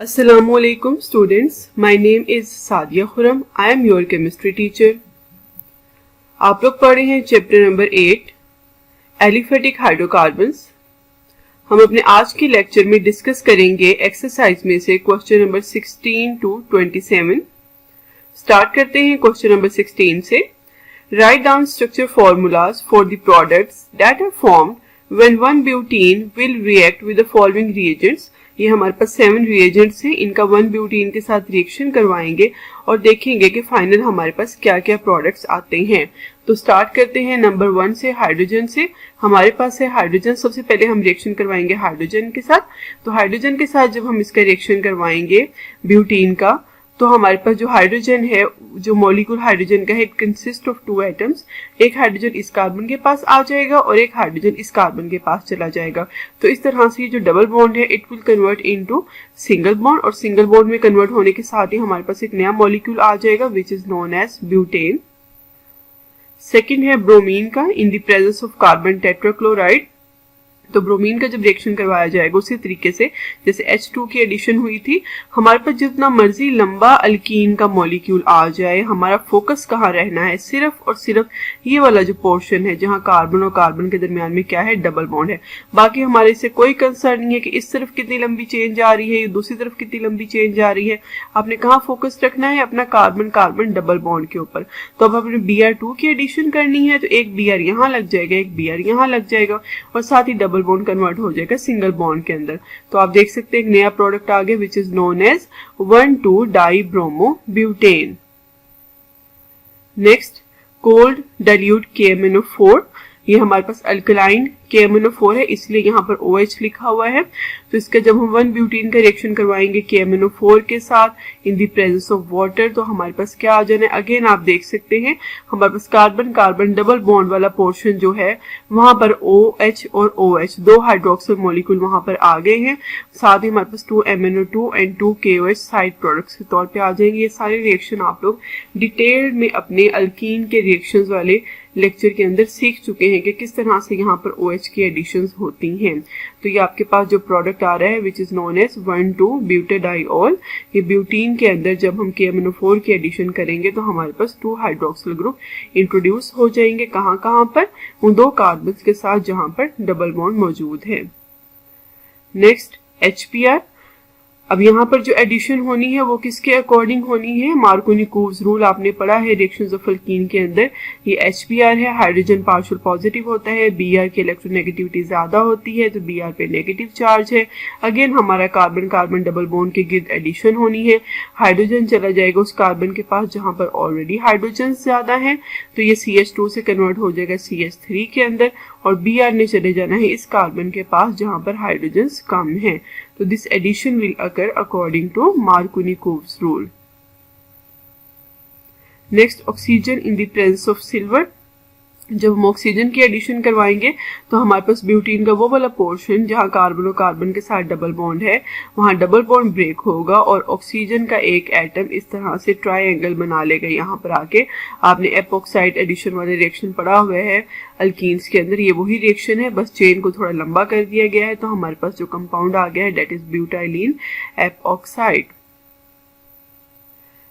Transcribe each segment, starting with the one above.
Assalamualaikum students, my name is Sadia Khurram. I am your chemistry teacher. आप लोग पढ़े हैं चैप्टर नंबर 8 एलिफेटिक हाइड्रोकार्बन्स. हम अपने आज के लेक्चर में डिस्कस करेंगे एक्सरसाइज में से क्वेश्चन नंबर 16 टू 27. स्टार्ट करते हैं क्वेश्चन नंबर 16 से. Write down structure formulas for the products that are formed when 1 butene will react with the following reagents. ये हमारे पास 7 रिएजेंट्स हैं. इनका 1 ब्यूटीन के साथ रिएक्शन करवाएंगे और देखेंगे कि फाइनल हमारे पास क्या क्या प्रोडक्ट्स आते हैं. तो स्टार्ट करते हैं नंबर 1 से, हाइड्रोजन से. हमारे पास है हाइड्रोजन. सबसे पहले हम रिएक्शन करवाएंगे हाइड्रोजन के साथ. तो हाइड्रोजन के साथ जब हम इसका रिएक्शन करवाएंगे ब्यूटीन का, तो हमारे पास जो हाइड्रोजन है, जो मॉलिक्यूल हाइड्रोजन का है, इट कंसिस्ट ऑफ 2 एटम्स. एक हाइड्रोजन इस कार्बन के पास आ जाएगा और एक हाइड्रोजन इस कार्बन के पास चला जाएगा. तो इस तरह से ये जो डबल बॉन्ड है it will convert into single bond, और सिंगल बॉन्ड में कन्वर्ट होने के साथ ही हमारे पास एक नया मॉलिक्यूल आ जाएगा which is known as butane. Second है ब्रोमीन का. In the presence of carbon tetrachloride, तो ब्रोमीन का जब रिएक्शन करवाया जाएगा उसी तरीके से जैसे H2 की एडिशन हुई थी. हमारे पास जितना मर्जी लंबा अल्कीन का मॉलिक्यूल आ जाए, हमारा फोकस कहाँ रहना है, सिर्फ और सिर्फ ये वाला जो पोर्शन है जहाँ कार्बन और कार्बन के दरमियान में क्या है, डबल बॉन्ड है. बाकी हमारे से कोई कंसर्न नहीं है कि इस तरफ कितनी लंबी चेन जा रही है, ये दूसरी तरफ कितनी लंबी चेन जा रही है. आपने कहाँ फोकस रखना है, अपना कार्बन कार्बन डबल बॉन्ड के ऊपर. तो अब आपने Br2 की एडिशन करनी है, तो एक Br यहाँ लग जाएगा, एक Br यहाँ लग जाएगा, और साथ ही डबल बॉन्ड कन्वर्ट हो जाएगा सिंगल बॉन्ड के अंदर. तो आप देख सकते हैं एक नया प्रोडक्ट आ गया विच इज नोन एज 1,2-डाइब्रोमोब्यूटेन. Next, cold dilute KMnO4. ये हमारे पास अल्कलाइन KMnO4 है, इसलिए यहाँ पर OH लिखा हुआ है. तो इसका जब हम 1 ब्यूटीन का रिएक्शन करवाएंगे KMnO4 के साथ इन द प्रेजेंस ऑफ वाटर, तो हमारे पास क्या आ जाना है. अगेन आप देख सकते हैं हमारे पास कार्बन कार्बन डबल बॉन्ड वाला पोर्शन जो है वहां पर OH और OH 2 हाइड्रोक्सिल मॉलिक्यूल वहां पर आ गए हैं. साथ ही हमारे पास 2 MnO2 and 2 KOH side products के तौर पे आ जाएंगे. ये सारे रिएक्शन आप लोग डिटेल में अपने अल्कीन के रिएक्शन वाले लेक्चर के अंदर सीख चुके हैं कि किस तरह से यहाँ पर OH की एडिशंस होती हैं. तो ये आपके पास जो प्रोडक्ट आ रहा है विच इज नोन एज 1,2-ब्यूटाडाइऑल. ये ब्यूटीन के अंदर जब हम KMnO4 की एडिशन करेंगे तो हमारे पास 2 हाइड्रोक्सिल ग्रुप इंट्रोड्यूस हो जाएंगे. कहाँ कहाँ पर, उन 2 कार्बन के साथ जहाँ पर डबल बॉन्ड मौजूद है. Next, HBr. अब यहाँ पर जो एडिशन होनी है वो किसके अकॉर्डिंग होनी है, मार्कोनी-कूव्स रूल आपने पढ़ा है रिएक्शंस ऑफ अल्कीन के अंदर. ये HBr है, हाइड्रोजन पार्शियल पॉजिटिव होता है, Br की इलेक्ट्रोनेगेटिविटी ज्यादा होती है तो Br पे नेगेटिव चार्ज है. अगेन हमारा कार्बन कार्बन डबल बॉन्ड के गिर्द एडिशन होनी है. हाइड्रोजन चला जाएगा उस कार्बन के पास जहां पर ऑलरेडी हाइड्रोजन ज्यादा है, तो ये CH2 से कन्वर्ट हो जाएगा CH3 के अंदर, और Br ने चले जाना है इस कार्बन के पास जहां पर हाइड्रोजन कम है. तो this addition will occur according to Markovnikov's rule. Next, oxygen in the presence of silver. जब हम ऑक्सीजन की एडिशन करवाएंगे तो हमारे पास ब्यूटीन का वो वाला पोर्शन जहां कार्बन और कार्बन के साथ डबल बॉन्ड है वहां डबल बॉन्ड ब्रेक होगा और ऑक्सीजन का एक एटम इस तरह से ट्रायंगल बना लेगा. यहाँ पर आके आपने एपॉक्साइड एडिशन वाले रिएक्शन पढ़ा हुआ है अल्कीन्स के अंदर. ये वही रिएक्शन है, बस चेन को थोड़ा लंबा कर दिया गया है. तो हमारे पास जो कंपाउंड आ गया है that is butylene epoxide.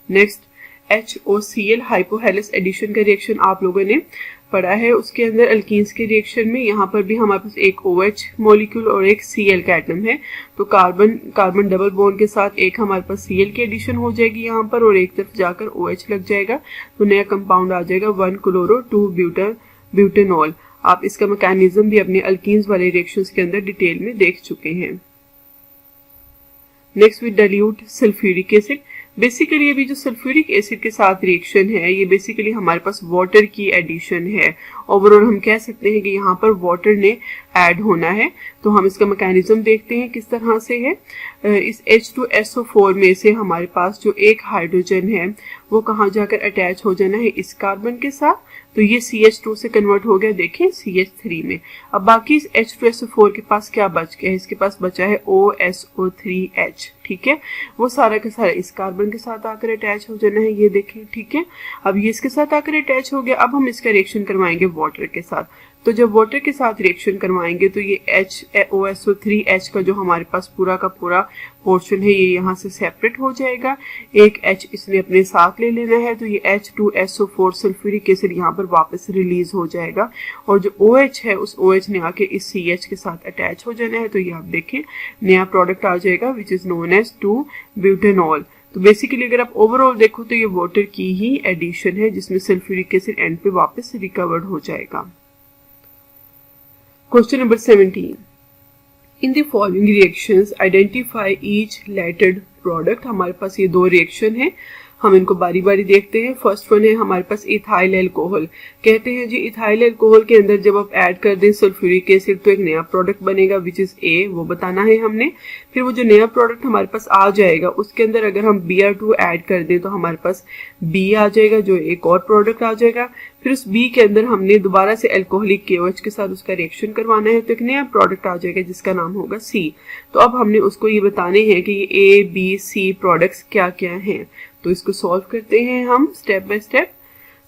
Next, HOCl hypohalous addition का रिएक्शन आप लोगों ने पढ़ा है. उसके अंदर अल्कीन्स के रिएक्शन में यहाँ पर भी हमारे पास एक OH मॉलिक्यूल और एक Cl का एटम है. तो कार्बन कार्बन डबल बॉन्ड के साथ एक हमारे पास Cl की एडिशन हो जाएगी यहाँ पर, और एक तरफ जाकर OH लग जाएगा तो नया कंपाउंड आ जाएगा 1-क्लोरो-2-ब्यूटेनॉल. आप इसका मैकेनिज्म भी अपने अल्कीन्स वाले रिएक्शंस के अंदर डिटेल में देख चुके हैं. Next, with dilute sulphuric acid. Basically अभी जो सल्फ्यूरिक एसिड के साथ रिएक्शन है ये बेसिकली हमारे पास वाटर की एडिशन है. ओवरऑल हम कह सकते हैं कि यहाँ पर वाटर ने ऐड होना है. तो हम इसका मैकेनिज्म देखते हैं किस तरह से है. इस H2SO4 में से हमारे पास जो एक हाइड्रोजन है वो कहाँ जाकर अटैच हो जाना है, इस कार्बन के साथ. तो ये CH2 से कन्वर्ट हो गया, देखें CH3 में. अब बाकी इस H2SO4 के पास क्या बच गया है, इसके पास बचा है OSO3H. ठीक है, वो सारा का सारा इस कार्बन के साथ आकर अटैच हो जाना है, ये देखें. ठीक है, अब ये इसके साथ आकर अटैच हो गया. अब हम इसका रिएक्शन करवाएंगे वाटर के साथ. तो जब वाटर के साथ रिएक्शन करवाएंगे तो ये HOSO3H का जो हमारे पास पूरा का पूरा पोर्शन है ये यहाँ से सेपरेट हो जाएगा। एक H इसने अपने साथ ले लेना है, तो ये H2SO4 सल्फ्यूरिक एसिड यहाँ पर वापस रिलीज हो जाएगा और जो OH है उस OH ने आके इस CH के साथ अटैच हो जाना है। तो ये आप देखें नया प्रोडक्ट आ जाएगा विच इज नोन एज 2-ब्यूटेनॉल। तो बेसिकली अगर आप ओवरऑल देखो तो ये वाटर की ही एडिशन है जिसमें सल्फ्यूरिक एसिड एंड पे वापस रिकवर्ड हो जाएगा। Question number 17, in the following reactions identify each lettered product. हमारे पास ये दो रिएक्शन है, हम इनको बारी बारी देखते हैं। फर्स्ट वन है हमारे पास इथाइल एल्कोहल। कहते हैं जी इथाइल एल्कोहल के अंदर जब आप ऐड कर दें सल्फ्यूरिक एसिड तो एक नया प्रोडक्ट बनेगा विच इज A, वो बताना है हमने। फिर वो जो नया प्रोडक्ट हमारे पास आ जाएगा उसके अंदर अगर हम Br2 ऐड कर दें तो हमारे पास B आ जाएगा जो एक और प्रोडक्ट आ जाएगा। फिर उस B के अंदर हमने दोबारा से एल्कोहलिक KOH के साथ उसका रिएक्शन करवाना है तो एक नया प्रोडक्ट आ जाएगा जिसका नाम होगा C। तो अब हमने उसको ये बताने हैं कि ये A, B, C प्रोडक्ट्स क्या क्या हैं। तो इसको सॉल्व करते हैं हम स्टेप बाय स्टेप।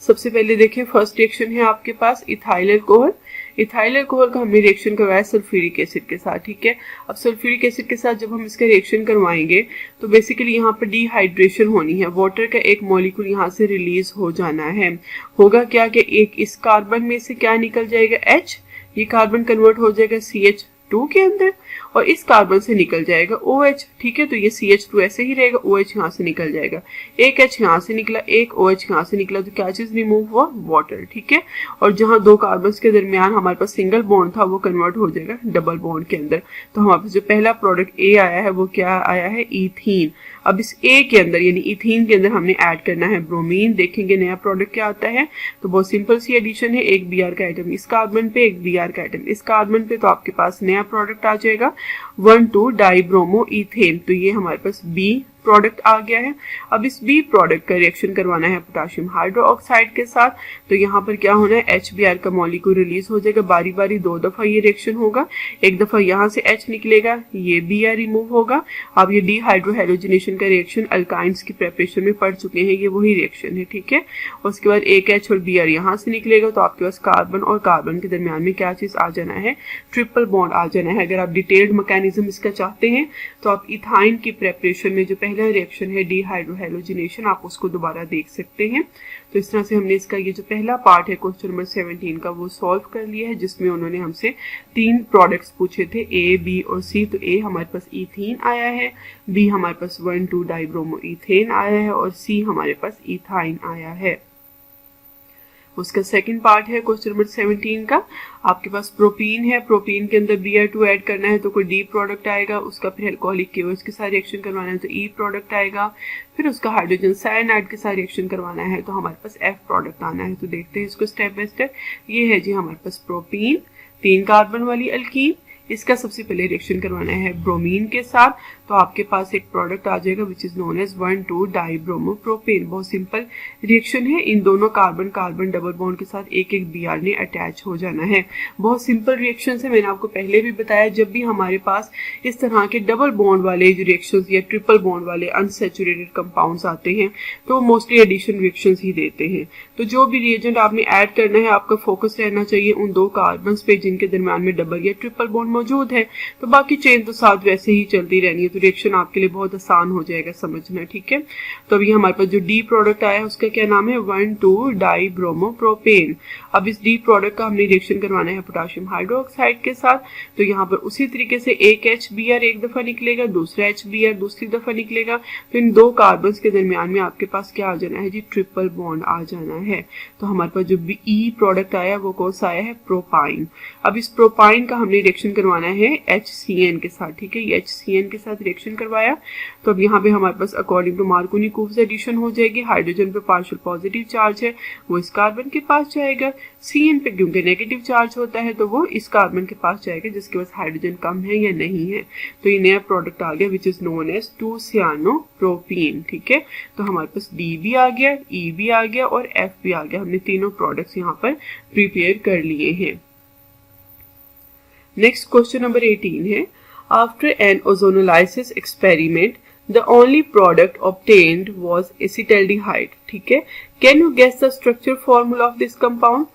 सबसे पहले देखें फर्स्ट रिएक्शन है आपके पास इथाइल एल्कोहल। इथाइल एल्कोहल का हमने रिएक्शन करवाया सल्फ्यूरिक एसिड के साथ, ठीक है। अब सल्फ्यूरिक एसिड के साथ जब हम इसका रिएक्शन करवाएंगे तो बेसिकली यहाँ पर डिहाइड्रेशन होनी है, वाटर का एक मॉलिक्यूल यहाँ से रिलीज हो जाना है। होगा क्या कि एक इस कार्बन में से क्या निकल जाएगा H, ये कार्बन कन्वर्ट हो जाएगा CH2 के अंदर और इस कार्बन से निकल जाएगा OH, ठीक है। तो ये CH2 ऐसे ही रहेगा, OH यहाँ से निकल जाएगा, एक H यहाँ से निकला, एक OH यहाँ से निकला, तो क्या चीज रिमूव हुआ, वाटर, ठीक है। और जहाँ दो कार्बन के दरमियान हमारे पास सिंगल बॉन्ड था वो कन्वर्ट हो जाएगा डबल बॉन्ड के अंदर। तो हमारे पास जो पहला प्रोडक्ट A आया है वो क्या आया है, ईथीन। अब इस A के अंदर यानी इथीन के अंदर हमने ऐड करना है ब्रोमीन। देखेंगे नया प्रोडक्ट क्या आता है, तो बहुत सिंपल सी एडिशन है, एक Br का आइटम इस कार्बन पे, एक Br का आइटम इस कार्बन पे, तो आपके पास नया प्रोडक्ट आ जाएगा 1,2-डाइब्रोमो ईथेन। तो ये हमारे पास B प्रोडक्ट आ गया है। अब इस B प्रोडक्ट का रिएक्शन करवाना है पोटेशियम हाइड्रोक्साइड के साथ। तो यहाँ पर क्या होना है, HBr का मॉलिक्यूल रिलीज हो जाएगा, बारी बारी दो दफा ये रिएक्शन होगा। एक दफा यहाँ से H निकलेगा, ये Br रिमूव होगा। अब ये डिहाइड्रोहेलोजिनेशन का रिएक्शन अल्काइंस की प्रेपरेशन में पढ़ चुके हैं, ये वही रिएक्शन है, ठीक है। उसके बाद एक H और Br यहाँ से निकलेगा, तो आपके पास कार्बन और कार्बन के दरमियान में क्या चीज आ जाना है, ट्रिपल बॉन्ड आ जाना है। अगर आप डिटेल्ड मैकेनिज्म इसका चाहते हैं तो आप इथाइन की प्रेपरेशन में जो पहला रिएक्शन है डिहाइड्रोहेलोजिनेशन, आप उसको दोबारा देख सकते हैं। तो इस तरह से हमने इसका ये जो पहला पार्ट है क्वेश्चन नंबर 17 का वो सॉल्व कर लिया है, जिसमें उन्होंने हमसे 3 प्रोडक्ट्स पूछे थे A, B और C। तो A हमारे पास ईथीन आया है, B हमारे पास 1,2-डाइब्रोमो ईथेन आया है और C हमारे पास इथाइन आया है। उसका सेकंड पार्ट है क्वेश्चन नंबर 17 का, आपके पास प्रोपीन है, प्रोपीन के अंदर Br2 ऐड करना है तो कोई D प्रोडक्ट आएगा, उसका फिर एल्कोहलिक KOH के साथ रिएक्शन करवाना है तो E प्रोडक्ट आएगा, फिर उसका हाइड्रोजन साइनाइड के साथ रिएक्शन करवाना है तो हमारे पास F प्रोडक्ट आना है। तो देखते हैं इसको स्टेप बाय स्टेप। ये है जी हमारे पास प्रोपीन, 3 कार्बन वाली अल्कीन, इसका सबसे पहले रिएक्शन करवाना है ब्रोमीन के साथ, तो आपके पास एक प्रोडक्ट आ जाएगा विच इज नोन एज 1,2-डाइब्रोमोप्रोपेन। बहुत सिंपल रिएक्शन है, इन दोनों कार्बन कार्बन डबल बॉन्ड के साथ एक एक Br ने अटैच हो जाना है। बहुत सिंपल रिएक्शन है, मैंने आपको पहले भी बताया जब भी हमारे पास इस तरह के डबल बॉन्ड वाले जो रिएक्शन या ट्रिपल बॉन्ड वाले अनसेचुरेटेड कंपाउंड्स आते हैं तो मोस्टली एडिशन रिएक्शन ही देते हैं। तो जो भी रिएजेंट आपने ऐड करना है आपका फोकस रहना चाहिए उन 2 कार्बन पे जिनके दरमियान में डबल या ट्रिपल बॉन्ड मौजूद है, तो बाकी चेन तो साथ वैसे ही चलती रहनी है, तो रिएक्शन आपके लिए बहुत आसान हो जाएगा समझना, ठीक है। तो अभी हमारे पास जो D प्रोडक्ट आया है उसका क्या नाम है, 1,2-डाइब्रोमोप्रोपेन। अब इस D प्रोडक्ट का हमने रिएक्शन करवाना है पोटेशियम हाइड्रोक्साइड के साथ, तो यहाँ पर उसी तरीके से एक HBr एक दफा निकलेगा, दूसरा HBr दूसरी दफा निकलेगा, तो इन 2 कार्बन के दरमियान में आपके पास क्या आ जाना है जी, ट्रिपल बॉन्ड आ जाना है। तो हमारे पास जो E प्रोडक्ट आया वो कौन सा आया है, प्रोपाइन। अब इस प्रोपाइन का हमने रिएक्शन करवाना है HCN के साथ, ठीक है। ये HCN के साथ रिएक्शन करवाया तो अब यहाँ पे हमारे पास अकॉर्डिंग टू मार्कोनी-कूव्स एडिशन हो जाएगी। हाइड्रोजन पे पार्शियल पॉजिटिव चार्ज है वो इस कार्बन के पास जाएगा, CN पे क्योंकि नेगेटिव चार्ज होता है तो वो इस कार्बन के पास जाएगा जिसके पास हाइड्रोजन कम है या नहीं है। तो ये नया प्रोडक्ट आ गया विच इज नोन एज 2-साइनोप्रोपीन, ठीक है। तो हमारे पास D भी आ गया, E भी आ गया और F भी आ गया। हमने तीनों प्रोडक्ट्स यहाँ पर प्रिपेयर कर लिए हैं। नेक्स्ट क्वेश्चन नंबर 18 है, after an ozonolysis experiment the only product obtained was acetaldehyde, ठीक है। Can you guess the structure formula of this compound.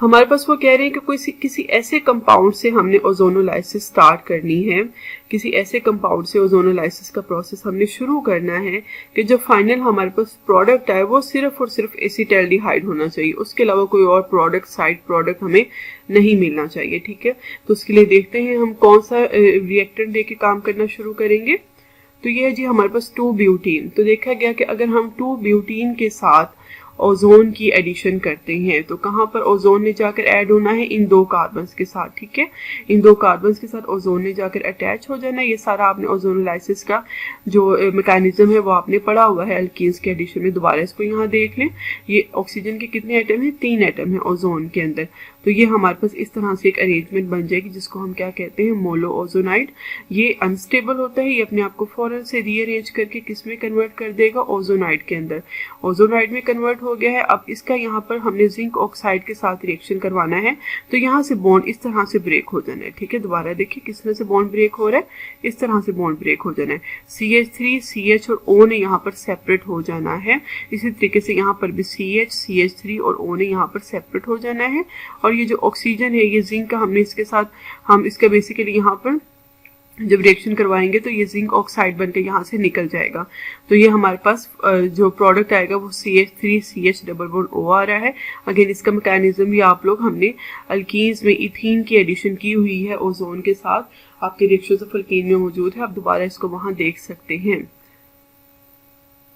हमारे पास वो कह रहे हैं कि किसी ऐसे कंपाउंड से हमने ओजोनोलाइसिस स्टार्ट करनी है, किसी ऐसे कंपाउंड से ओजोनोलाइसिस का प्रोसेस हमने शुरू करना है कि जो फाइनल हमारे पास प्रोडक्ट आए वो सिर्फ और सिर्फ एसिटाल्डिहाइड होना चाहिए, उसके अलावा कोई और प्रोडक्ट, साइड प्रोडक्ट हमें नहीं मिलना चाहिए। ठीक है, तो उसके लिए देखते हैं हम कौन सा रिएक्टेंट लेके काम करना शुरू करेंगे। तो ये है जी हमारे पास 2-ब्यूटीन। तो देखा गया कि अगर हम 2-ब्यूटीन के साथ ओजोन की एडिशन करते हैं तो कहाँ पर ओजोन ने जाकर ऐड होना है, इन 2 कार्बन्स के साथ। ठीक है, इन 2 कार्बन्स के साथ ओजोन ने जाकर अटैच हो जाना है। ये सारा आपने ओजोनोलाइसिस का जो मैकेनिज्म है वो आपने पढ़ा हुआ है एल्कीन्स के एडिशन में। दोबारा इसको यहाँ देख लें, ये ऑक्सीजन के कितने एटम हैं, 3 एटम है ओजोन के अंदर। तो ये हमारे पास इस तरह से एक अरेंजमेंट बन जाएगी जिसको हम क्या कहते हैं, मोलो ओजोनाइड। ये अनस्टेबल होता है, ये अपने आप को फौरन से रीअरेंज करके किस में कन्वर्ट कर देगा, ओजोनाइड के अंदर। ओजोनाइड में कन्वर्ट हो गया है। अब इसका यहाँ पर हमने जिंक ऑक्साइड के साथ रिएक्शन करवाना है, तो यहाँ से बॉन्ड इस तरह से ब्रेक हो जाना है। ठीक है, दोबारा देखिए किस तरह से बॉन्ड ब्रेक हो रहा है, इस तरह से बॉन्ड ब्रेक हो जाना है। CH3 CH और O ने यहाँ पर सेपरेट हो जाना है। इसी तरीके से यहाँ पर भी CH CH3 और O ने यहाँ पर सेपरेट हो जाना है। और ये जो ऑक्सीजन है, ये जिंक का हमने इसके साथ, हम इसका बेसिकली यहाँ पर जब रिएक्शन करवाएंगे तो ये जिंक ऑक्साइड बनकर यहाँ से निकल जाएगा। तो ये हमारे पास जो प्रोडक्ट आएगा वो CH3 CH double bond O आ रहा है। अगेन इसका मैकेनिज्म भी आप लोग, हमने अल्कीन्स में इथीन की एडिशन की हुई है ओजोन के साथ, आपके रिएक्शंस ऑफ अल्कीन में मौजूद है। आप दोबारा इसको वहां देख सकते हैं।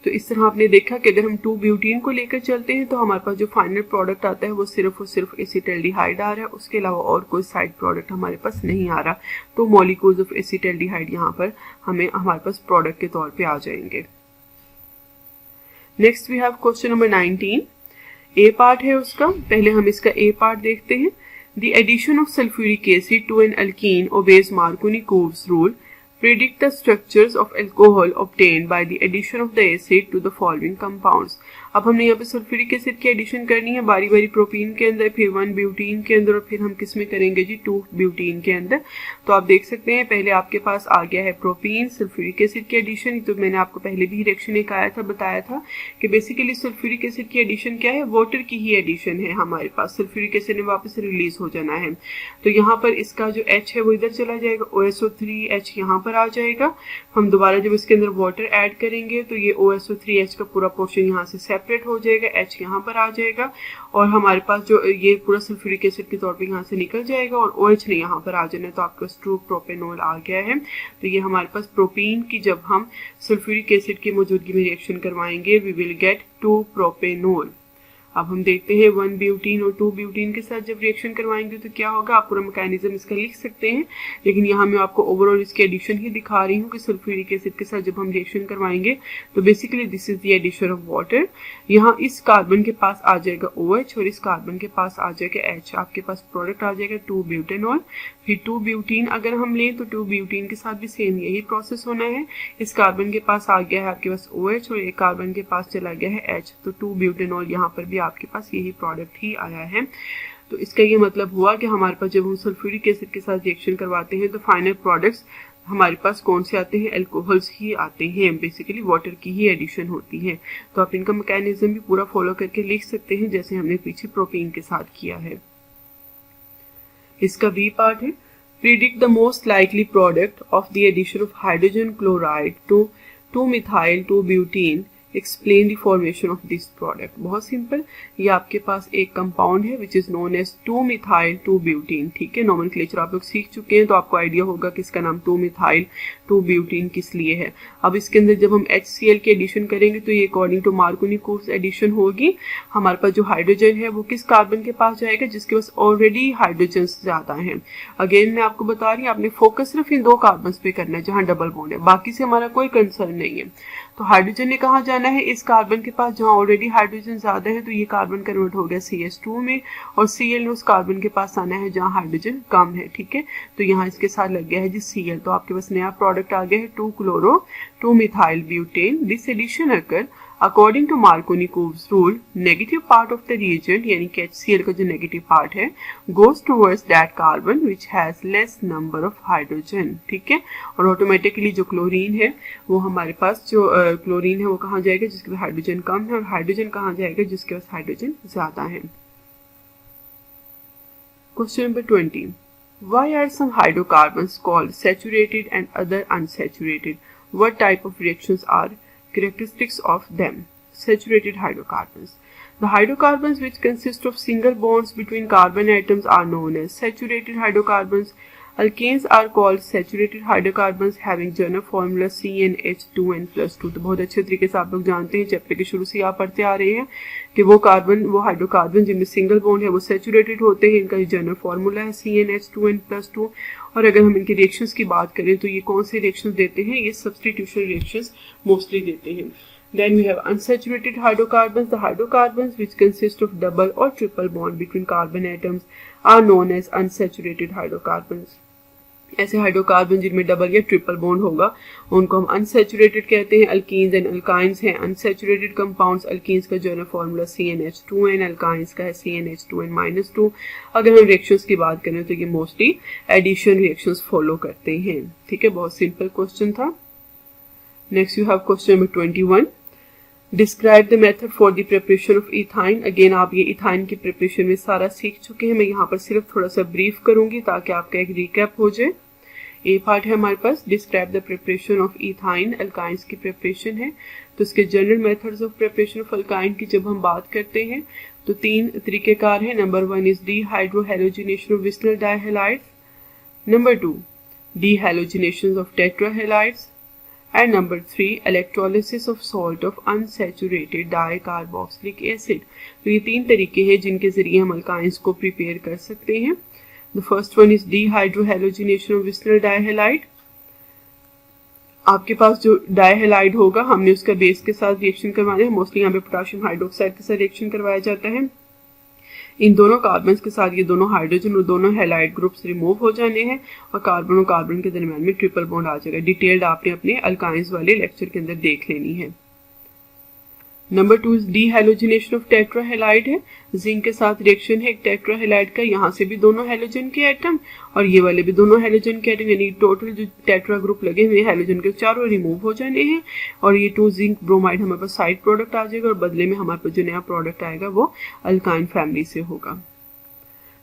तो इस तरह आपने देखा कि अगर हम 2-ब्यूटीन को लेकर चलते हैं तो हमारे पास जो फाइनल प्रोडक्ट आता है वो सिर्फ और सिर्फ एसिटाल्डिहाइड आ रहा है, उसके अलावा और कोई साइड प्रोडक्ट हमारे पास नहीं आ रहा। तो मॉलिक्यूल्स ऑफ एसिटाल्डिहाइड यहाँ पर हमारे पास प्रोडक्ट के तौर पे आ जाएंगे। Next we have question number 19। A part है उसका, पहले हम इसका ए पार्ट देखते हैं। The addition of sulphuric acid to an alkene obeys Markovnikov's rule. Predict the structures of alcohol obtained by the addition of the acid to the following compounds। अब हमने यहाँ पे सल्फ्यूरिक एसिड की addition करनी है बारी बारी, प्रोपीन के अंदर, फिर 1-ब्यूटीन के अंदर, और फिर हम किस में करेंगे जी, 2-ब्यूटीन के अंदर। तो आप देख सकते हैं पहले आपके पास आ गया है प्रोपीन, सल्फ्यूरिक एसिड की एडिशन। तो मैंने आपको पहले भी रिएक्शन एक आया था, बताया था कि बेसिकली सल्फ्यूरिक एसिड की एडिशन क्या है, वाटर की ही एडिशन है हमारे पास। सल्फ्यूरिक एसिड ने वापस रिलीज हो जाना है। तो यहाँ पर इसका जो H है वो इधर चला जाएगा, OSO3H यहाँ पर आ जाएगा। हम दोबारा जब इसके अंदर वाटर ऐड करेंगे तो ये OSO3H का पूरा पोर्शन यहाँ से सेपरेट हो जाएगा, H यहाँ पर आ जाएगा, और हमारे पास जो ये पूरा सल्फ्यूरिक एसिड के तौर पे यहाँ से निकल जाएगा, और OH ने यहाँ पर आ जाना है। तो आपका 2-प्रोपेनॉल आ गया है। तो ये हमारे पास प्रोपीन की जब हम सल्फ्यूरिक एसिड की मौजूदगी में रिएक्शन करवाएंगे, वी विल गेट 2-प्रोपेनॉल। अब हम देखते हैं 1-ब्यूटीन और 2-ब्यूटीन के साथ जब रिएक्शन करवाएंगे तो क्या होगा। आप पूरा मैकेनिज्म इसका लिख सकते हैं, लेकिन यहाँ मैं आपको ओवरऑल इसकी एडिशन ही दिखा रही हूँ कि सल्फ्यूरिक एसिड के साथ जब हम रिएक्शन करवाएंगे तो basically this is the addition of water. यहाँ इस कार्बन के पास आ जाएगा OH और इस कार्बन के पास आ जाएगा H। आपके पास प्रोडक्ट आ जाएगा 2-ब्यूटेनॉल। फिर 2-ब्यूटीन अगर हम लें तो 2-ब्यूटीन के साथ भी सेम यही प्रोसेस होना है। इस कार्बन के पास आ गया है आपके पास OH और एक कार्बन के पास चला गया है H। तो 2-ब्यूटेनॉल यहाँ पर भी आपके पास यही प्रोडक्ट ही आया है। तो इसका ये मतलब हुआ कि हमारे पास जब हम सल्फ्यूरिक एसिड के साथ रिएक्शन करवाते हैं तो फाइनल प्रोडक्ट्स हमारे पास कौन से आते हैं, अल्कोहल्स ही आते हैं। बेसिकली वाटर की ही एडिशन होती है। तो आप इनका मैकेनिज्म भी पूरा फॉलो करके लिख सकते हैं जैसे हमने पीछे प्रोपीन के साथ किया है। इसका बी पार्ट है, predict the most likely product of the addition of hydrogen chloride to two methyl two butene, explain the formation of this product. बहुत सिंपल, ये आपके पास एक कंपाउंड है which is known as two methyl two butene. ठीक है, नॉमेनक्लेचर आप लोग सीख चुके हैं तो आपको आइडिया होगा कि इसका नाम 2-मिथाइल 2-ब्यूटीन किस लिए है। अब इसके अंदर जब हम HCl की एडिशन करेंगे तो ये अकॉर्डिंग टू मार्कोनी-कोव्स एडिशन होगी। हमारे पास जो हाइड्रोजन है वो किस कार्बन के पास जाएगा, जिसके पास ऑलरेडी हाइड्रोजन ज्यादा है। अगेन मैं आपको बता रही हूँ, आपने फोकस सिर्फ इन 2 कार्बन पे करना है जहाँ डबल बॉन्ड है, बाकी से हमारा कोई कंसर्न नहीं है। तो हाइड्रोजन ने कहाँ जाना है, इस कार्बन के पास जहाँ ऑलरेडी हाइड्रोजन ज्यादा है। तो ये कार्बन कन्वर्ट हो गया CH2 में, और Cl ने उस कार्बन के पास आना है जहाँ हाइड्रोजन कम है। ठीक है, तो यहाँ इसके साथ लग गया है जी Cl। तो आपके पास नया प्रोडक्ट आ गया है 2-क्लोरो two methyl butane. This addition occur according to Markovnikov's rule, negative part of the reagent यानी कि HCl का जो नेगेटिव पार्ट है goes towards that carbon which has less number of hydrogen. ठीक है, और ऑटोमेटिकली जो क्लोरीन है वो हमारे पास जो क्लोरीन है वो कहाँ जाएगा, जिसके पास हाइड्रोजन कम है, और हाइड्रोजन कहाँ जाएगा, जिसके पास हाइड्रोजन ज्यादा है। Question number 20. Why are some hydrocarbons called saturated and other unsaturated? What type of reactions are characteristics of them? Saturated hydrocarbons. The hydrocarbons which consist of single bonds between carbon atoms are known as saturated hydrocarbons. Alkanes are called saturated hydrocarbons having general formula CnH2n+2। तो बहुत अच्छे तरीके से आप लोग जानते हैं, chapter के शुरू से आप पढ़ते आ रहे हैं कि वो हाइड्रोकार्बन जिनमें सिंगल बॉन्ड है वो सैचुरेटेड होते हैं। इनका जनरल फार्मूला है CnH2n+2। और अगर हम इनके रिएक्शंस की बात करें तो ये कौन से रिएक्शंस देते हैं? ये सब्स्टिट्यूशन रिएक्शंस मोस्टली देते हैं। Then we have unsaturated hydrocarbons. The hydrocarbons which consist of double or triple bond between carbon atoms are known as unsaturated hydrocarbons. ऐसे हाइड्रोकार्बन जिनमें डबल या ट्रिपल बॉन्ड होगा उनको हम अनसैचुरेटेड कहते हैं। अल्कीन्स एंड अल्काइंस हैं अनसैचुरेटेड कंपाउंड्स। अल्कीन्स का जनरल फार्मूला CnH2n, अल्काइंस का है CnH2n-2। अगर हम रिएक्शंस की बात करें तो ये मोस्टली एडिशन रिएक्शंस फॉलो करते हैं। ठीक है, बहुत सिंपल क्वेश्चन था। Next you have question number 21. Describe the method for the preparation of ethyne. Again आप ये इथाइन की प्रिपरेशन में सारा सीख चुके हैं। मैं यहाँ पर सिर्फ थोड़ा सा ब्रीफ करूंगी ताकि आपका एक रिकैप हो जाए। ए पार्ट है हमारे पास describe the preparation of ethyne. Alkynes की प्रिपरेशन है तो इसके general methods of preparation of alkyne की जब हम बात करते हैं तो 3 तरीकेकार है। Number 1 is dehydrohalogenation of vicinal dihalides. Number 2 dehalogenation of tetrahalides. And number 3 electrolysis of salt of unsaturated dicarboxylic acid। तो ये 3 तरीके हैं जिनके जरिए हम अल्काइंस को प्रिपेयर कर सकते हैं। The first one is dehydrohalogenation of vinyl dihalide। आपके पास जो डाइहैलाइड होगा हमने उसका बेस के साथ रिएक्शन करवाना है। मोस्टली यहाँ पे पोटेशियम हाइड्रोक्साइड के साथ रिएक्शन करवाया जाता है। इन दोनों कार्बन के साथ ये दोनों हाइड्रोजन और दोनों हैलाइड ग्रुप्स रिमूव हो जाने हैं और कार्बन के दरमियान में ट्रिपल बॉन्ड आ जाएगा। डिटेल्ड आपने अपने अल्काइंस वाले लेक्चर के अंदर देख लेनी है। नंबर 2 डीहैलोजिनेशन ऑफ टेट्राहैलाइड है। जिंक के साथ रिएक्शन है एक टेट्राहैलाइड का। यहाँ से भी दोनों हैलोजन के एटम और ये वाले भी दोनों हैलोजन के एटम, यानी टोटल जो टेट्रा ग्रुप लगे हुए हैलोजन के चारों रिमूव हो जाने हैं और ये 2 जिंक ब्रोमाइड हमारे पास साइड प्रोडक्ट आ जाएगा और बदले में हमारे पास जो नया प्रोडक्ट आएगा वो अल्काइन फैमिली से होगा।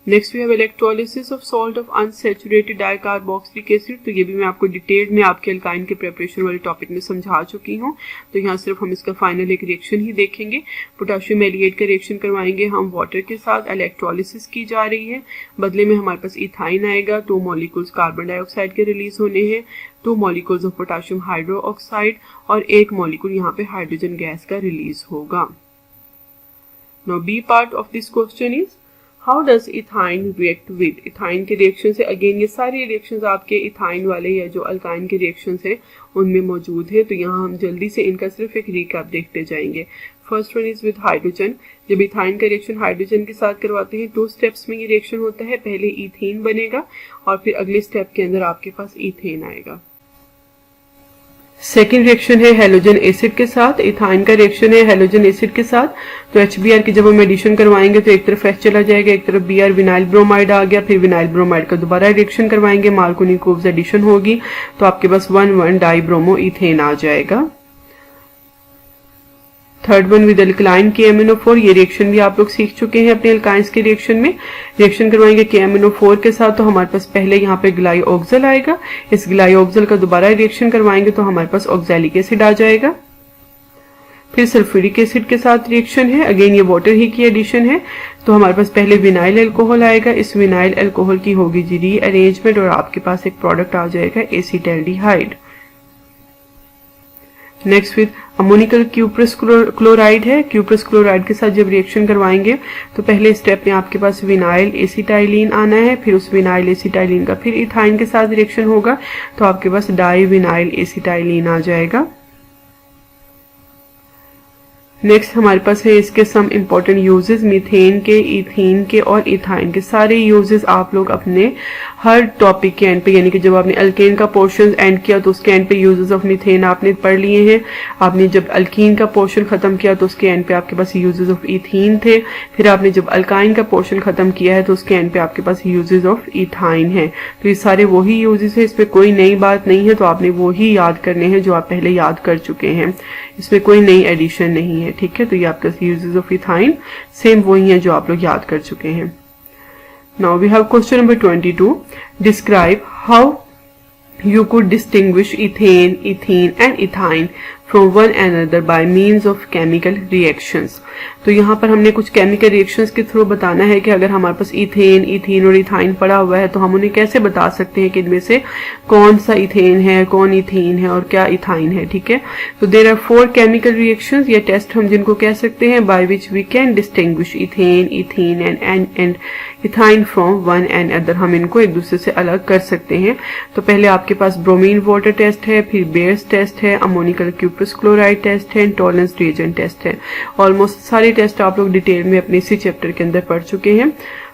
Next we have electrolysis of salt of unsaturated dicarboxylic acid. तो ये भी मैं आपको डिटेल में आपके अल्काइन के प्रिपरेशन वाले टॉपिक में समझा चुकी हूँ। तो यहाँ सिर्फ हम इसका फाइनल एक रिएक्शन ही देखेंगे। पोटेशियम एलिएट का रिएक्शन करवाएंगे हम वाटर के साथ। इलेक्ट्रोलिसिस की जा रही है, बदले में हमारे पास इथाइन आएगा। 2 मॉलिक्यूल्स कार्बन डाइऑक्साइड के रिलीज होने हैं, 2 मॉलिक्यूल्स ऑफ पोटेशियम हाइड्रोक्साइड और 1 मॉलिक्यूल यहाँ पे हाइड्रोजन गैस का रिलीज होगा। Now B part of this question is how does ethyne react with. Ethyne के रिएक्शन से अगेन ये सारे रिएक्शंस आपके इथाइन वाले या जो अल्काइन के रिएक्शंस हैं उनमें मौजूद है। तो यहाँ हम जल्दी से इनका सिर्फ एक रिकैप देखते जाएंगे। First one is with hydrogen. जब इथाइन का रिएक्शन हाइड्रोजन के साथ करवाते हैं 2 स्टेप्स में ये रिएक्शन होता है। पहले इथेन बनेगा और फिर अगले स्टेप के अंदर आपके पास इथेन आएगा। सेकेंड रिएक्शन है हेलोजन एसिड के साथ। इथाइन का रिएक्शन है हेलोजन एसिड के साथ। तो HBr की जब हम एडिशन करवाएंगे तो एक तरफ H चला जाएगा, एक तरफ Br विनाइल ब्रोमाइड आ गया। फिर विनाइल ब्रोमाइड का दोबारा रिएक्शन करवाएंगे, मार्कोनी-कोव्स एडिशन होगी तो आपके पास 1,1 डाइब्रोमो इथेन आ जाएगा। Third one with alkaline KMnO4। ये रिएक्शन भी आप लोग सीख चुके हैं अपने अल्काइंस के रिएक्शन में। रिएक्शन करवाएंगे KMnO4 के साथ तो हमारे पास पहले यहाँ पे ग्लाइऑक्सल आएगा। इस ग्लाइऑक्सल का दोबारा रिएक्शन करवाएंगे तो हमारे पास ऑक्सैलिक एसिड आ जाएगा। फिर सल्फ्यूरिक एसिड के साथ रिएक्शन है, अगेन ये वाटर ही की एडिशन है। तो हमारे पास पहले विनाइल अल्कोहल आएगा। इस विनाइल अल्कोहल की होगी जी रीअरेंजमेंट और आपके पास एक प्रोडक्ट आ जाएगा acetaldehyde. Next with ammoniacal cuprous chloride है। क्यूप्रस क्लोराइड के साथ जब रिएक्शन करवाएंगे तो पहले स्टेप में आपके पास विनाइल एसिटाइलिन आना है। फिर उस विनाइल एसिटाइलिन का फिर इथाइन के साथ रिएक्शन होगा तो आपके पास डाई विनाइल एसिटाइलिन आ जाएगा। नेक्स्ट हमारे पास है इसके सम इम्पोर्टेंट यूजेस। मीथेन के, इथीन के और इथाइन के सारे यूजेस आप लोग अपने हर टॉपिक के एंड पे, यानी कि जब आपने अल्केन का पोर्शन एंड किया तो उसके एंड पे यूजेस ऑफ मीथेन आपने पढ़ लिए हैं। आपने जब अल्कीन का पोर्शन खत्म किया तो उसके एंड पे आपके पास यूजेस ऑफ इथीन थे। फिर आपने जब अल्काइन का पोर्शन खत्म किया है तो उसके एंड पे आपके पास यूजेस ऑफ इथाइन है। तो ये सारे वही यूजेस है, इसमें कोई नई बात नहीं है। तो आपने वो ही याद करने हैं जो आप पहले याद कर चुके हैं, इसमें कोई नई एडिशन नहीं है। ठीक है, तो ये आपके यूजेस ऑफ इथाइन सेम वही है जो आप लोग याद कर चुके हैं। Now we have question number 22. Describe how you could distinguish ethane, ethene and ethyne from one another by means of chemical reactions. तो यहाँ पर हमने कुछ केमिकल रिएक्शंस के थ्रू बताना है कि अगर हमारे पास इथेन, इथीन और इथाइन पड़ा हुआ है तो हम उन्हें कैसे बता सकते हैं कि इनमें से कौन सा इथेन है, कौन इथीन है और क्या इथाइन है. ठीक है, तो देयर आर 4 केमिकल रिएक्शंस या टेस्ट हम जिनको कह सकते हैं by which we can distinguish ethane, ethene and ethyne from one and other. हम इनको एक दूसरे से अलग कर सकते हैं. तो पहले आपके पास ब्रोमीन वाटर टेस्ट है, फिर बेयर्स टेस्ट है, अमोनिकल क्यूप्रस क्लोराइड टेस्ट है, टॉलरेंस रिएजेंट टेस्ट है. ऑलमोस्ट सारे टेस्ट आप लोग डिटेल में अपने इसी चैप्टर के अंदर पढ़ चुके हैं.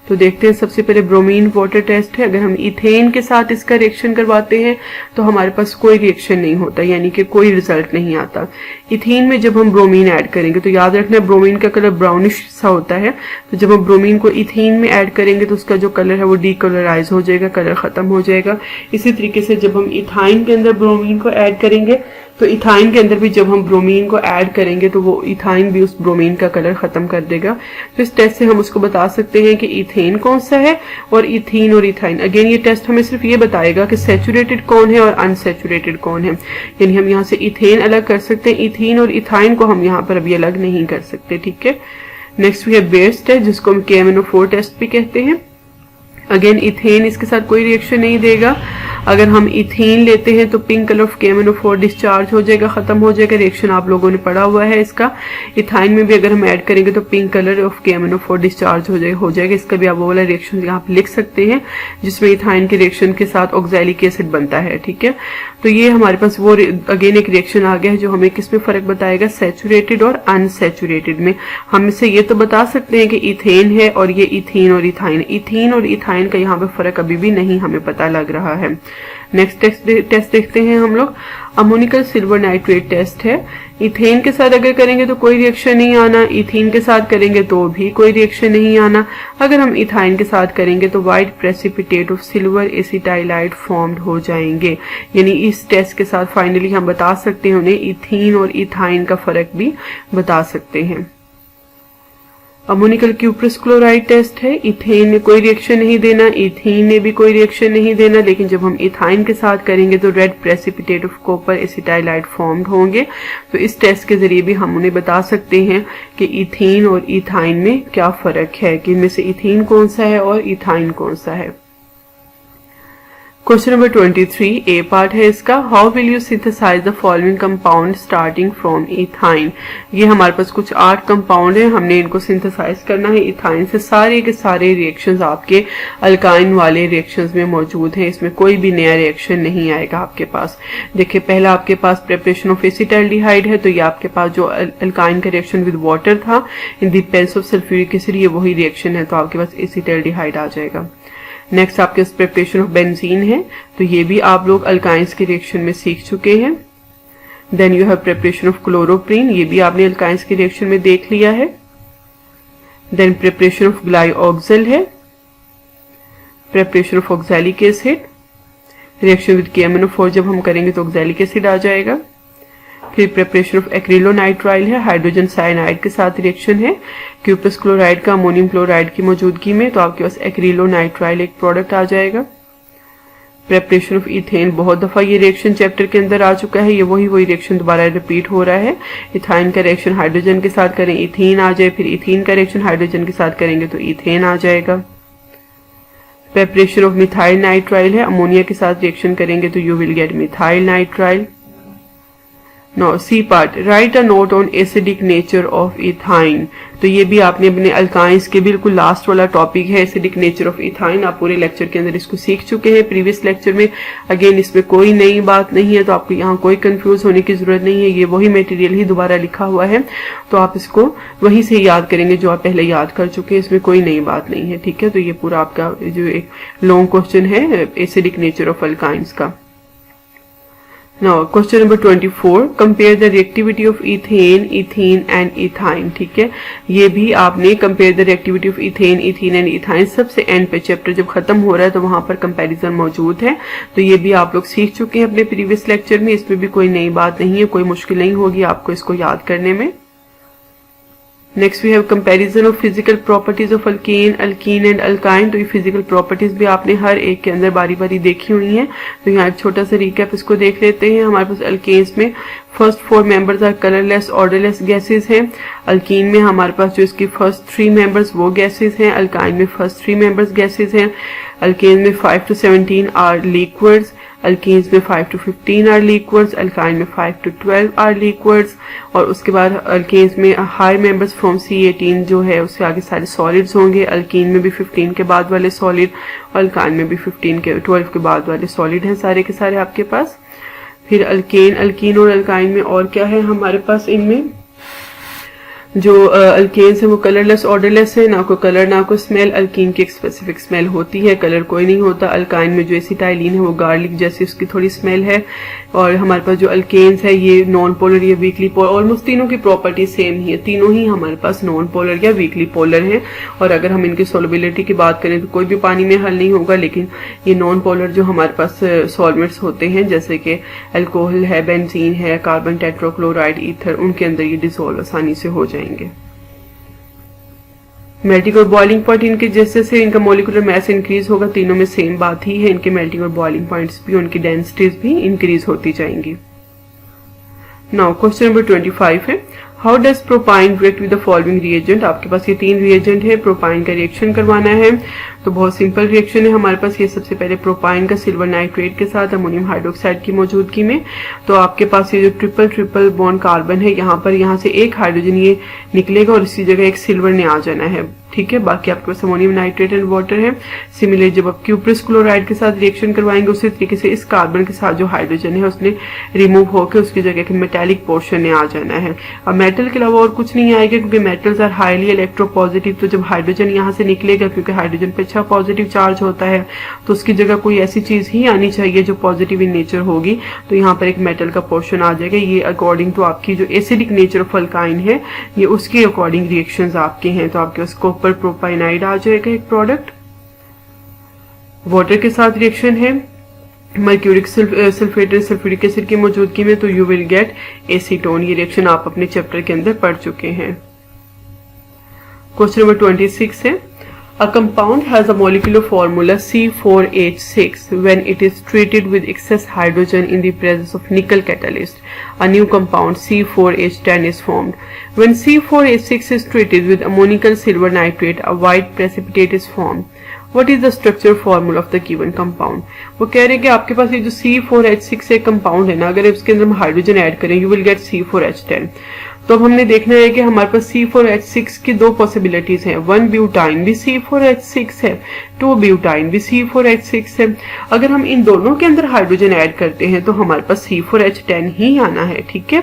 तो देखते हैं, सबसे पहले ब्रोमीन वाटर टेस्ट है. अगर हम इथेन के साथ इसका रिएक्शन करवाते हैं तो हमारे पास कोई रिएक्शन नहीं होता, यानी कि कोई रिजल्ट नहीं आता. इथीन में जब हम ब्रोमीन ऐड करेंगे तो याद रखना ब्रोमीन का कलर ब्राउनिश सा होता है. तो जब हम ब्रोमीन को इथीन में ऐड करेंगे तो उसका जो कलर है वो डीकलराइज हो जाएगा, कलर खत्म हो जाएगा. इसी तरीके से जब हम इथाइन के अंदर ब्रोमीन को ऐड करेंगे तो इथाइन के अंदर भी जब हम ब्रोमीन को ऐड करेंगे तो वो इथाइन भी उस ब्रोमीन का कलर खत्म कर देगा. तो इस टेस्ट से हम उसको बता सकते हैं कि इथेन कौन सा है और इथीन और इथाइन. अगेन ये टेस्ट हमें सिर्फ ये बताएगा कि सैचुरेटेड कौन है और अनसैचुरेटेड कौन है. यानी हम यहाँ से इथेन अलग कर सकते हैं, इथीन और इथाइन को हम यहाँ पर अभी अलग नहीं कर सकते. ठीक है, नेक्स्ट वी है बेयर्स टेस्ट, जिसको हम KMnO4 टेस्ट भी कहते हैं. अगेन इथेन इसके साथ कोई रिएक्शन नहीं देगा. अगर हम इथीन लेते हैं तो pink colour of KMnO4 discharge हो जाएगा, खत्म हो जाएगा. रिएक्शन आप लोगों ने पढ़ा हुआ है इसका. इथाइन में भी अगर हम ऐड करेंगे तो pink colour of KMnO4 discharge हो जाएगा. इसका भी आप वो वाला रिएक्शन यहाँ पे लिख सकते हैं जिसमें इथाइन के रिएक्शन के साथ ऑक्सैलिक एसिड बनता है. ठीक है, तो ये हमारे पास वो अगेन एक रिएक्शन आ गया है जो हमें किसमें फर्क बताएगा, सैचुरेटेड और अनसैचुरेटेड में. हम इससे ये तो बता सकते हैं कि इथेन है और ये इथीन और इथाइन. इथीन और इथाइन का यहाँ पे फर्क अभी भी नहीं हमें पता लग रहा है. नेक्स्ट टेस्ट देखते हैं हम लोग. अमोनिकल सिल्वर नाइट्रेट टेस्ट है. इथेन के साथ अगर करेंगे तो कोई रिएक्शन नहीं आना, इथीन के साथ करेंगे तो भी कोई रिएक्शन नहीं आना. अगर हम इथाइन के साथ करेंगे तो white precipitate of silver acetylide formed हो जाएंगे. यानी इस टेस्ट के साथ फाइनली हम बता सकते हैं, उन्हें इथीन और इथाइन का फर्क भी बता सकते हैं. अमोनिकल क्यूप्रस क्लोराइड टेस्ट है. इथेन में कोई रिएक्शन नहीं देना, इथीन में भी कोई रिएक्शन नहीं देना, लेकिन जब हम इथाइन के साथ करेंगे तो red precipitate of copper acetylide formed होंगे. तो इस टेस्ट के जरिए भी हम उन्हें बता सकते हैं कि इथीन और इथाइन में क्या फर्क है, कि इनमें से इथीन कौन सा है और इथाइन कौन सा है. क्वेश्चन नंबर 23 ए पार्ट है इसका. How will you synthesise the following compound starting from ethyne. ये हमारे पास कुछ 8 कंपाउंड है, हमने इनको सिंथेसाइज करना है इथाइन से. सारे के सारे रिएक्शंस आपके अल्काइन वाले रिएक्शंस में मौजूद हैं, इसमें कोई भी नया रिएक्शन नहीं आएगा आपके पास. देखिए, पहला आपके पास प्रिपरेशन ऑफ एसिटाल्डिहाइड है, तो ये आपके पास जो अल्काइन का रिएक्शन विद वाटर था in the place of sulphuric acid, ये वही रिएक्शन है, तो आपके पास एसिटाल्डिहाइड आ जाएगा. नेक्स्ट आपके पास प्रिपरेशन ऑफ बेंजीन है, तो ये भी आप लोग अल्काइंस के रिएक्शन में सीख चुके हैं. Then you have preparation of chloroprene, ये भी आपने अल्काइंस के रिएक्शन में देख लिया है. देन प्रिपरेशन ऑफ ग्लाइऑक्सल है, preparation of oxalic acid, reaction with KMnO4 जब हम करेंगे तो ऑक्सैलिक एसिड आ जाएगा. फिर प्रिपरेशन ऑफ एक्रिलोनाइट्राइल है, हाइड्रोजन साइनाइड के साथ रिएक्शन है क्यूप्रस क्लोराइड का अमोनियम क्लोराइड की मौजूदगी में, तो आपके पास एक्रिलोनाइट्राइल एक प्रोडक्ट आ जाएगा. प्रिपरेशन ऑफ इथेन, बहुत दफा ये रिएक्शन चैप्टर के अंदर आ चुका है, ये वही रिएक्शन दोबारा रिपीट हो रहा है. इथाइन का रिएक्शन हाइड्रोजन के साथ करें इथीन आ जाए, फिर इथीन का रिएक्शन हाइड्रोजन के साथ करेंगे तो इथेन आ जाएगा. प्रिपरेशन ऑफ मिथाइल नाइट्राइल है, अमोनिया के साथ रिएक्शन करेंगे तो you will get methyl nitrile. Now C part, write a note on acidic nature of ethyne. तो ये भी आपने अपने अल्काइंस के बिल्कुल लास्ट वाला टॉपिक है, एसिडिक नेचर ऑफ इथाइन. आप पूरे लेक्चर के अंदर इसको सीख चुके हैं प्रीवियस लेक्चर में. अगेन इसमें कोई नई बात नहीं है, तो आपको यहाँ कोई कंफ्यूज होने की जरूरत नहीं है. ये वही मटेरियल ही दोबारा लिखा हुआ है, तो आप इसको वहीं से याद करेंगे जो आप पहले याद कर चुके हैं. इसमें कोई नई बात नहीं है. ठीक है, तो ये पूरा आपका जो एक लॉन्ग क्वेश्चन है एसिडिक नेचर ऑफ अल्काइंस का. Now question number 24, compare the reactivity of ethane, ethene and ethyne. ठीक है, ये भी आपने compare the reactivity of ethane, ethene and ethyne सबसे एंड पे चैप्टर जब खत्म हो रहा है तो वहां पर कंपैरिजन मौजूद है. तो ये भी आप लोग सीख चुके हैं अपने प्रीवियस लेक्चर में, इसमें भी कोई नई बात नहीं है, कोई मुश्किल नहीं होगी आपको इसको याद करने में. Next we have comparison of physical properties of alkane, alkene and alkyne. तो ये फिजिकल प्रॉपर्टीज भी आपने हर एक के अंदर बारी बारी देखी हुई हैं। तो यहाँ एक छोटा सा रिकैप इसको देख लेते हैं। हमारे पास अल्केन्स में first 4 members are colourless odourless gases हैं। अल्कीन में हमारे पास जो इसकी फर्स्ट 3 मेंबर्स वो गैसेस हैं। अल्काइन में फर्स्ट 3 मेंबर्स गैसेस हैं। अल्केन में 5 to 17 आर लिक्विड्स, अल्कीन्स में 5 to 15 आर लिक्विड्स, अल्काइन में 5 to 12 आर लिक्विड्स। और उसके बाद अल्केन्स में हाई मेंबर्स फ्रॉम C18 जो है उससे आगे सारे सॉलिड्स होंगे। अल्कीन में भी 15 के बाद वाले सॉलिड और अल्काइन में भी 12 के बाद वाले सॉलिड हैं सारे के सारे आपके पास। फिर अल्कीन और अल्काइन में और क्या है हमारे पास, इनमें जो अल्केन्स है वो कलरलेस ऑर्डरलेस है, ना कोई कलर ना कोई स्मेल। अल्कीन की एक स्पेसिफिक स्मेल होती है, कलर कोई नहीं होता। अल्काइन में जो एसिटाइलिन है वो गार्लिक जैसी उसकी थोड़ी स्मेल है। और हमारे पास जो अल्केन्स है ये नॉन पोलर या वीकली पोलर, ऑलमोस्ट तीनों की प्रॉपर्टी सेम ही है, तीनों ही हमारे पास नॉन पोलर या वीकली पोलर है। और अगर हम इनकी सोलबिलिटी की बात करें तो कोई भी पानी में हल नहीं होगा, लेकिन ये नॉन पोलर जो हमारे पास सॉल्वेंट्स होते हैं जैसे कि अल्कोहल है, बेंजीन है, कार्बन टेट्राक्लोराइड, ईथर, उनके अंदर ये डिसॉल्व आसानी से हो जाएंगे। मेल्टिंग और बॉइलिंग पॉइंट इनके जैसे से इनका मॉलिक्यूलर मैस इंक्रीज होगा, तीनों में सेम बात ही है। इनके मेल्टिंग और बॉइलिंग पॉइंट्स भी, उनकी डेंसिटीज भी इंक्रीज होती जाएंगी। नाउ क्वेश्चन नंबर 25 है, how does propyne react with the following reagent. आपके पास ये 3 रिएजेंट है, प्रोपाइन का रिएक्शन करवाना है। तो बहुत सिंपल रिएक्शन है हमारे पास। ये सबसे पहले प्रोपाइन का सिल्वर नाइट्रेट के साथ अमोनियम हाइड्रोक्साइड की मौजूदगी में। तो आपके पास ये जो ट्रिपल बॉन्ड कार्बन है यहाँ से एक हाइड्रोजन ये निकलेगा और इसी जगह एक सिल्वर ने आ जाना है, ठीक है। बाकी आपके पास अमोनियम नाइट्रेट एंड वाटर है। सिमिलर जब आप क्यूप्रस क्लोराइड के साथ रिएक्शन करवाएंगे उसी तरीके से इस कार्बन के साथ जो हाइड्रोजन है उसने रिमूव होकर उसकी जगह के मेटेलिक पोर्शन में आ जाना है। अब मेटल के अलावा और कुछ नहीं आएगा क्योंकि मेटल्स आर हाईली इलेक्ट्रोपॉजिटिव। तो जब हाइड्रोजन यहाँ से निकलेगा, क्योंकि हाइड्रोजन पे अच्छा पॉजिटिव चार्ज होता है, तो उसकी जगह कोई ऐसी चीज ही आनी चाहिए जो पॉजिटिव इन नेचर होगी। तो यहाँ पर एक मेटल का पोर्शन आ जाएगा। ये अकॉर्डिंग टू आपकी जो एसिडिक नेचर ऑफ अल्काइन है ये उसके अकॉर्डिंग रिएक्शंस आपके हैं। तो आपके पास कॉपर प्रोपाइनाइड आ जाएगा एक प्रोडक्ट। वाटर के साथ रिएक्शन है mercuric sulphate and sulphuric acid की मौजूदगी में, तो यू विल गेट एसीटोन। ये रिएक्शन आप अपने चैप्टर के अंदर पढ़ चुके हैं। क्वेश्चन नंबर 26 है, a compound has a molecular formula C4H6 when it is treated with excess hydrogen in the presence of nickel catalyst. A new compound C4H10 is formed. When C4H6 is treated with ammonium silver nitrate, a white precipitate is formed. What is the structure formula of the given compound? वो कह रहे हैं कि आपके पास ये जो C4H6 एक compound है ना, अगर इसके अंदर हम हाइड्रोजन ऐड करें you will get C4H10। तो अब हमने देखना है कि हमारे पास C4H6 की 2 पॉसिबिलिटीज हैं। 1 ब्यूटाइन भी C4H6 है, 2 ब्यूटाइन भी C4H6 है। अगर हम इन दोनों के अंदर हाइड्रोजन ऐड करते हैं तो हमारे पास C4H10 ही आना है, ठीक है।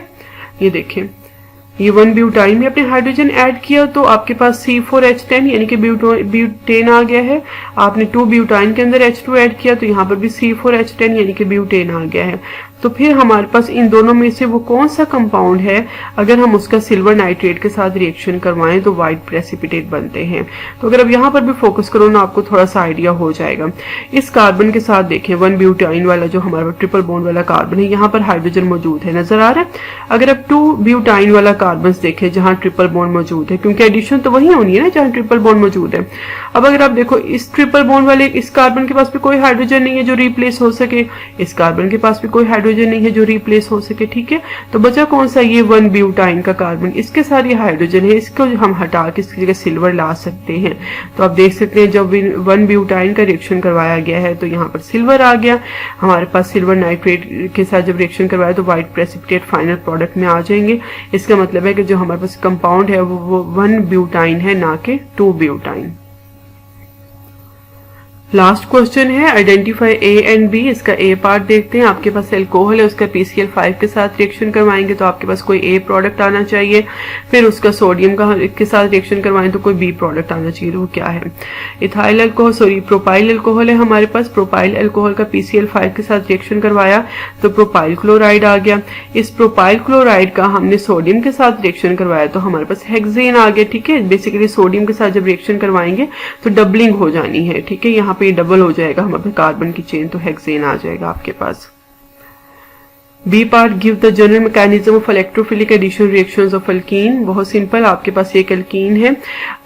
ये देखें, ये 1 ब्यूटाइन में आपने हाइड्रोजन ऐड किया तो आपके पास C4H10 यानी कि ब्यूटेन आ गया है। आपने 2 ब्यूटाइन के अंदर H2 ऐड किया तो यहाँ पर भी C4H10 यानी कि ब्यूटेन आ गया है। तो फिर हमारे पास इन दोनों में से वो कौन सा कंपाउंड है, अगर हम उसका सिल्वर नाइट्रेट के साथ रिएक्शन करवाएं तो व्हाइट प्रेसिपिटेट बनते हैं। तो अगर अब यहाँ पर भी फोकस करो ना, आपको थोड़ा सा आइडिया हो जाएगा। इस कार्बन के साथ देखें 1 ब्यूटाइन वाला जो हमारा ट्रिपल बॉन्ड वाला कार्बन है, यहाँ पर हाइड्रोजन मौजूद है, नजर आ रहा है। अगर अब 2 ब्यूटाइन वाला कार्बन देखें जहाँ ट्रिपल बॉन्ड मौजूद है, क्योंकि एडिशन तो वही होनी है ना जहाँ ट्रिपल बॉन्ड मौजूद है। अब अगर आप देखो इस ट्रिपल बॉन्ड वाले इस कार्बन के पास भी कोई हाइड्रोजन नहीं है जो रिप्लेस हो सके, इस कार्बन के पास भी कोई हाइड्रोजन नहीं है जो रिप्लेस हो सके, ठीक है। तो बचा कौन सा, ये 1 ब्यूटाइन का कार्बन, इसके साथ ये हाइड्रोजन है, इसको हम हटा के इसकी जगह सिल्वर ला सकते हैं। तो आप देख सकते हैं जब 1 ब्यूटाइन का रिएक्शन करवाया गया है तो यहाँ पर सिल्वर आ गया। हमारे पास सिल्वर नाइट्रेट के साथ जब रिएक्शन करवाया तो व्हाइट प्रेसिपिटेट फाइनल प्रोडक्ट में आ जाएंगे। इसका मतलब है कि जो हमारे पास कंपाउंड है वो 1 ब्यूटाइन है, ना कि 2 ब्यूटाइन। लास्ट क्वेश्चन है आइडेंटिफाई ए एंड बी। इसका ए पार्ट देखते हैं। आपके पास एल्कोहल है, उसका PCl5 के साथ रिएक्शन करवाएंगे तो आपके पास कोई ए प्रोडक्ट आना चाहिए। फिर उसका सोडियम का के साथ रिएक्शन करवाएं तो कोई बी प्रोडक्ट आना चाहिए। वो क्या है, इथाइल अल्कोहल प्रोपाइल अल्कोहल है हमारे पास। प्रोपाइल अल्कोहल का PCl5 के साथ रिएक्शन करवाया तो प्रोपाइल क्लोराइड आ गया। इस प्रोपाइल क्लोराइड का हमने सोडियम के साथ रिएक्शन करवाया तो हमारे पास हेक्सेन आ गया, ठीक है। बेसिकली सोडियम के साथ जब रिएक्शन करवाएंगे तो डबलिंग हो जानी है, ठीक है। यहाँ पे डबल हो जाएगा हमारे कार्बन की चेन, तो हेक्सेन आ जाएगा आपके पास। B part give the general mechanism of electrophilic addition reactions of alkene. बहुत सिंपल, आपके पास एक अल्कीन है,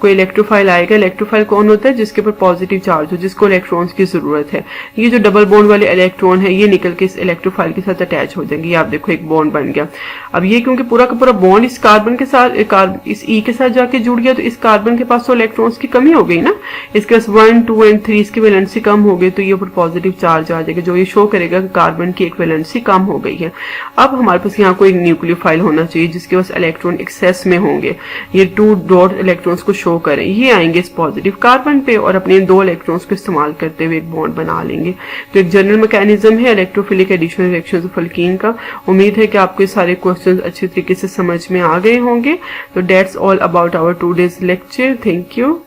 कोई इलेक्ट्रोफाइल आएगा। इलेक्ट्रोफाइल कौन होता है? जिसके ऊपर पॉजिटिव चार्ज हो, जिसको इलेक्ट्रॉन्स की जरूरत है। ये जो डबल बॉन्ड वाले इलेक्ट्रॉन है ये निकल के इस इलेक्ट्रोफाइल के साथ अटैच हो जाएंगे। आप देखो एक बॉन्ड बन गया। अब ये क्योंकि पूरा का पूरा बॉन्ड इस कार्बन के साथ इस ई के साथ जाके जुड़ गया, तो इस कार्बन के पास तो इलेक्ट्रॉन्स की कमी हो गई ना। इसके पास 1, 2 एंड 3 इसकी वैलेंसी कम हो गई, तो ये ऊपर पॉजिटिव चार्ज आ जाएगा, जो ये शो करेगा कि कार्बन की एक वैलेंसी कम हो गई है। अब हमारे पास यहाँ कोई न्यूक्लियोफाइल होना चाहिए जिसके पास इलेक्ट्रॉन एक्सेस में होंगे, ये 2 डॉट इलेक्ट्रॉन्स को शो करें। ये आएंगे इस पॉजिटिव कार्बन पे और अपने 2 इलेक्ट्रॉन्स को इस्तेमाल करते हुए एक बॉन्ड बना लेंगे। तो एक जनरल मैकेनिज्म है electrophilic addition reactions of alkene का। उम्मीद है कि आपको सारे क्वेश्चंस अच्छी तरीके से समझ में आ गए होंगे। तो that's all about our today's lecture. Thank you.